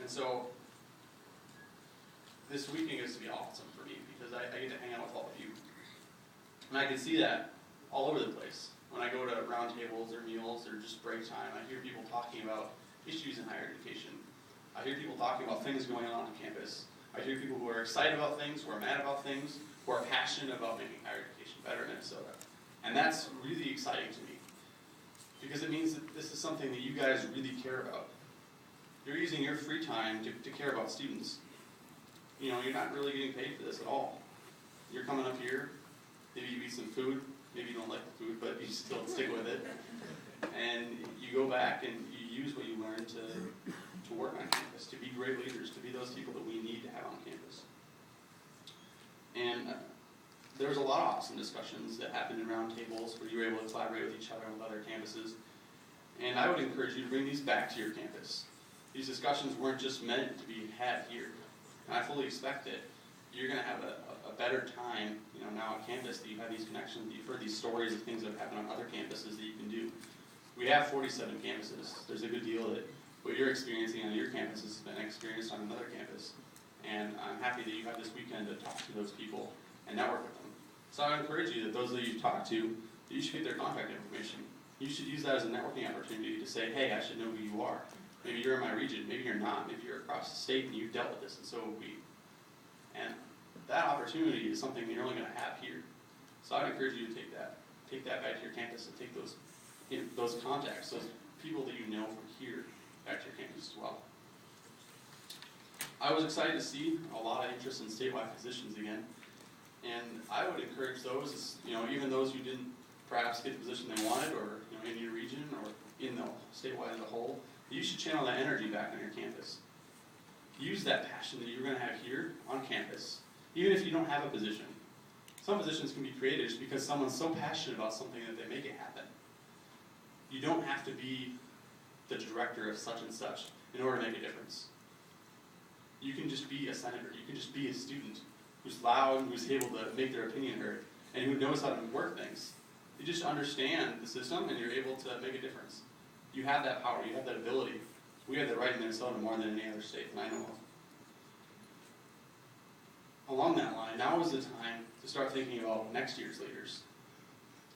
And so this weekend gets to be awesome for me because I get to hang out with all of you. And I can see that all over the place. When I go to roundtables or meals or just break time, I hear people talking about issues in higher education. I hear people talking about things going on campus. I hear people who are excited about things, who are mad about things, who are passionate about making higher education better in Minnesota. And that's really exciting to me because it means that this is something that you guys really care about. You're using your free time to care about students. You know, you're not really getting paid for this at all. You're coming up here, maybe you eat some food, maybe you don't like the food, but you still stick with it. And you go back and you use what you learned to work on campus, to be great leaders, to be those people that we need to have on campus. And there was a lot of awesome discussions that happened in roundtables where you were able to collaborate with each other and with other campuses. And I would encourage you to bring these back to your campus. These discussions weren't just meant to be had here. And I fully expect that you're going to have a better time, you know, now at campus, that you have these connections, that you've heard these stories of things that have happened on other campuses that you can do. We have 47 campuses. There's a good deal that what you're experiencing on your campus has been experienced on another campus. And I'm happy that you have this weekend to talk to those people and network with them. So I encourage you that those that you've talked to, that you should get their contact information. You should use that as a networking opportunity to say, hey, I should know who you are. Maybe you're in my region, maybe you're not, maybe you're across the state and you've dealt with this, and so have we. And that opportunity is something that you're only going to have here. So I'd encourage you to take that back to your campus and take those contacts, those people that you know from here, back to your campus as well. I was excited to see a lot of interest in statewide positions again, and I would encourage those, you know, even those who didn't perhaps get the position they wanted, or you know, in your region, or in the statewide as a whole, you should channel that energy back on your campus. Use that passion that you're going to have here on campus, even if you don't have a position. Some positions can be created just because someone's so passionate about something that they make it happen. You don't have to be the director of such and such in order to make a difference. You can just be a senator. You can just be a student who's loud, who's able to make their opinion heard, and who knows how to work things. You just understand the system and you're able to make a difference. You have that power, you have that ability. We have that right in Minnesota more than any other state that I know of. Along that line, now is the time to start thinking about next year's leaders.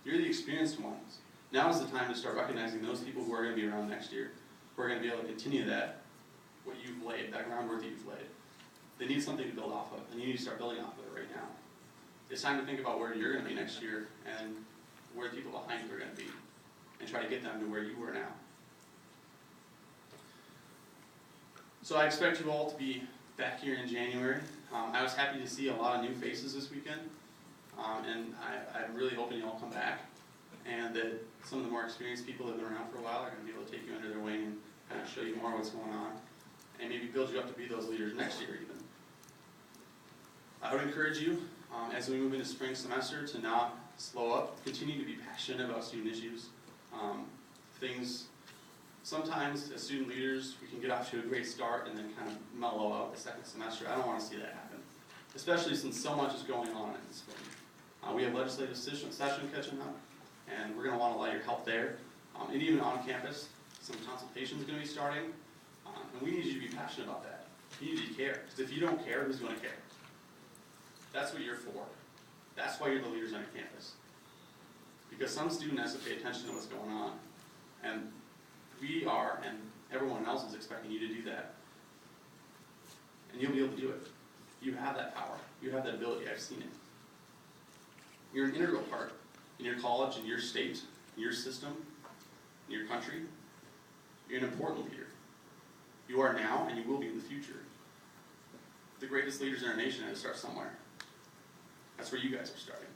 You're the experienced ones. Now is the time to start recognizing those people who are going to be around next year, who are going to be able to continue what you've laid, that groundwork that you've laid. They need something to build off of, and you need to start building off of it right now. It's time to think about where you're going to be next year and where the people behind you are going to be, and try to get them to where you are now. So I expect you all to be back here in January. I was happy to see a lot of new faces this weekend, and I'm really hoping you all come back, and that some of the more experienced people that have been around for a while are going to be able to take you under their wing and kind of show you more what's going on, and maybe build you up to be those leaders next year even. I would encourage you, as we move into spring semester, to not slow up, continue to be passionate about student issues. Sometimes as student leaders, we can get off to a great start and then kind of mellow out the second semester. I don't want to see that happen, especially since so much is going on in the spring. We have legislative session catching up, and we're going to want a lot of your help there. And even on campus, some consultations are going to be starting, and we need you to be passionate about that. You need to care, because if you don't care, who's going to care? That's what you're for. That's why you're the leaders on your campus. Because some student has to pay attention to what's going on, and we are, and everyone else is expecting you to do that. And you'll be able to do it. You have that power. You have that ability. I've seen it. You're an integral part in your college, in your state, in your system, in your country. You're an important leader. You are now, and you will be in the future. The greatest leaders in our nation had to start somewhere. That's where you guys are starting.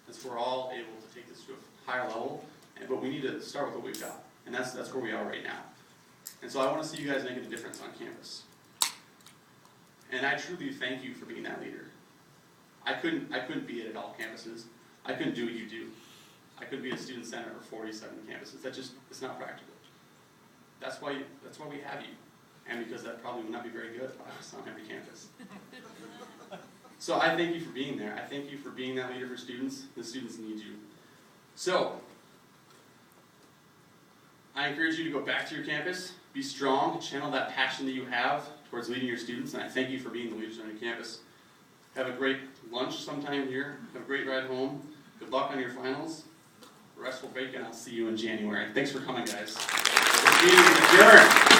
That's where we're all able to take this to a higher level, but we need to start with what we've got. And that's where we are right now. And so I want to see you guys making a difference on campus. And I truly thank you for being that leader. I couldn't be it at all campuses. I couldn't do what you do. I couldn't be a student senator for 47 campuses. It's not practical. That's why we have you. And because that probably would not be very good if I was on every campus. So I thank you for being there. I thank you for being that leader for students. The students need you. So, I encourage you to go back to your campus, be strong, channel that passion that you have towards leading your students, and I thank you for being the leaders on your campus. Have a great lunch sometime here. Have a great ride home. Good luck on your finals. Restful break, and I'll see you in January. Thanks for coming, guys. This meeting is adjourned.